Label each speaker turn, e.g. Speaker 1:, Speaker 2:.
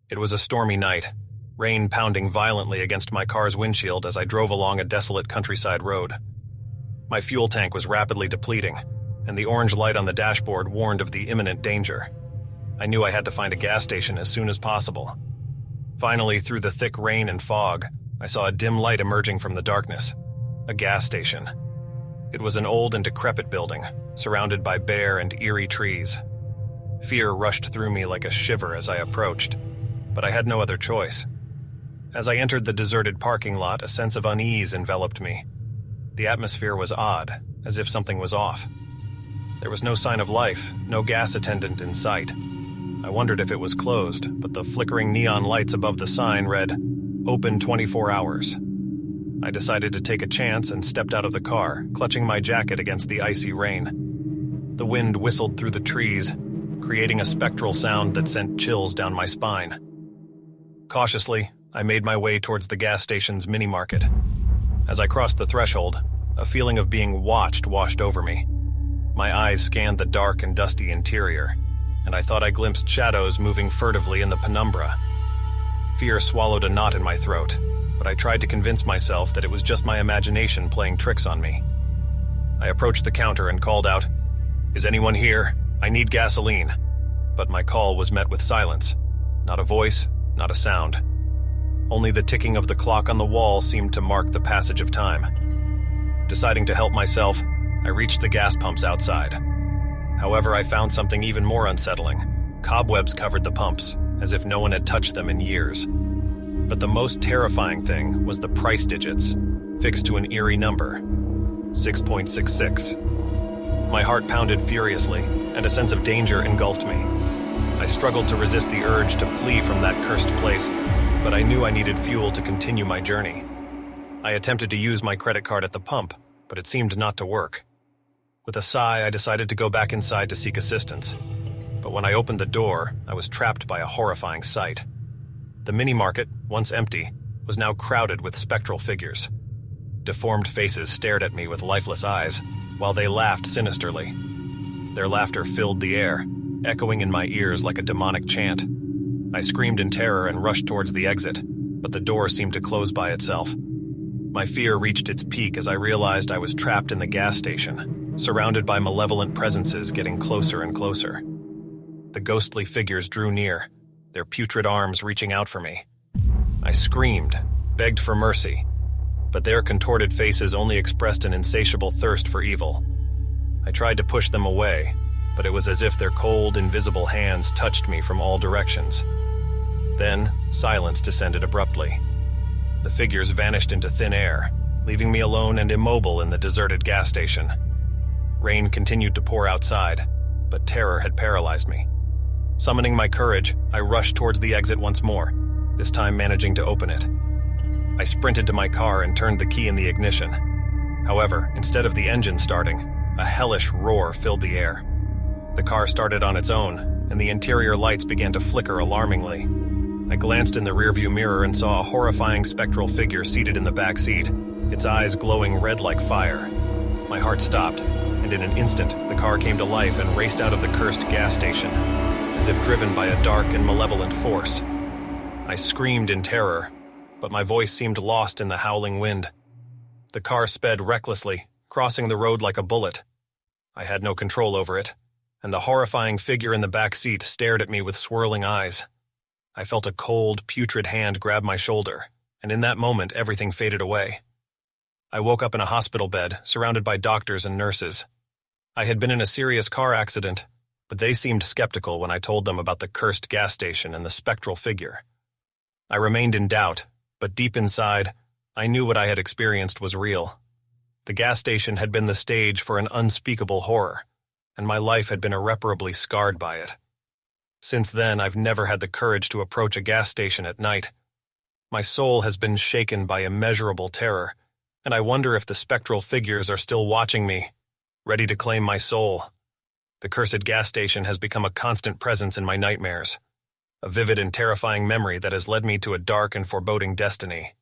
Speaker 1: It was a stormy night, rain pounding violently against my car's windshield as I drove along a desolate countryside road. My fuel tank was rapidly depleting, and the orange light on the dashboard warned of the imminent danger. I knew I had to find a gas station as soon as possible. Finally, through the thick rain and fog, I saw a dim light emerging from the darkness. A gas station. It was an old and decrepit building, surrounded by bare and eerie trees. Fear rushed through me like a shiver as I approached, but I had no other choice. As I entered the deserted parking lot, a sense of unease enveloped me. The atmosphere was odd, as if something was off. There was no sign of life, no gas attendant in sight. I wondered if it was closed, but the flickering neon lights above the sign read, "Open 24 hours." I decided to take a chance and stepped out of the car, clutching my jacket against the icy rain. The wind whistled through the trees, creating a spectral sound that sent chills down my spine. Cautiously, I made my way towards the gas station's mini-market. As I crossed the threshold, a feeling of being watched washed over me. My eyes scanned the dark and dusty interior, and I thought I glimpsed shadows moving furtively in the penumbra. Fear swallowed a knot in my throat, but I tried to convince myself that it was just my imagination playing tricks on me. I approached the counter and called out, "Is anyone here? I need gasoline." But my call was met with silence. Not a voice, not a sound. Only the ticking of the clock on the wall seemed to mark the passage of time. Deciding to help myself, I reached the gas pumps outside. However, I found something even more unsettling. Cobwebs covered the pumps, as if no one had touched them in years. But the most terrifying thing was the price digits, fixed to an eerie number, 6.66. My heart pounded furiously, and a sense of danger engulfed me. I struggled to resist the urge to flee from that cursed place, but I knew I needed fuel to continue my journey. I attempted to use my credit card at the pump, but it seemed not to work. With a sigh, I decided to go back inside to seek assistance. But when I opened the door, I was trapped by a horrifying sight. The mini-market, once empty, was now crowded with spectral figures. Deformed faces stared at me with lifeless eyes, while they laughed sinisterly. Their laughter filled the air, echoing in my ears like a demonic chant. I screamed in terror and rushed towards the exit, but the door seemed to close by itself. My fear reached its peak as I realized I was trapped in the gas station, surrounded by malevolent presences getting closer and closer. The ghostly figures drew near, their putrid arms reaching out for me. I screamed, begged for mercy, but their contorted faces only expressed an insatiable thirst for evil. I tried to push them away, but it was as if their cold, invisible hands touched me from all directions. Then, silence descended abruptly. The figures vanished into thin air, leaving me alone and immobile in the deserted gas station. Rain continued to pour outside, but terror had paralyzed me. Summoning my courage, I rushed towards the exit once more, this time managing to open it. I sprinted to my car and turned the key in the ignition. However, instead of the engine starting, a hellish roar filled the air. The car started on its own, and the interior lights began to flicker alarmingly. I glanced in the rearview mirror and saw a horrifying spectral figure seated in the back seat, its eyes glowing red like fire. My heart stopped, and in an instant, the car came to life and raced out of the cursed gas station, as if driven by a dark and malevolent force. I screamed in terror, but my voice seemed lost in the howling wind. The car sped recklessly, crossing the road like a bullet. I had no control over it, and the horrifying figure in the back seat stared at me with swirling eyes. I felt a cold, putrid hand grab my shoulder, and in that moment everything faded away. I woke up in a hospital bed, surrounded by doctors and nurses. I had been in a serious car accident, but they seemed skeptical when I told them about the cursed gas station and the spectral figure. I remained in doubt, but deep inside, I knew what I had experienced was real. The gas station had been the stage for an unspeakable horror, and my life had been irreparably scarred by it. Since then, I've never had the courage to approach a gas station at night. My soul has been shaken by immeasurable terror, and I wonder if the spectral figures are still watching me, ready to claim my soul. The cursed gas station has become a constant presence in my nightmares, a vivid and terrifying memory that has led me to a dark and foreboding destiny.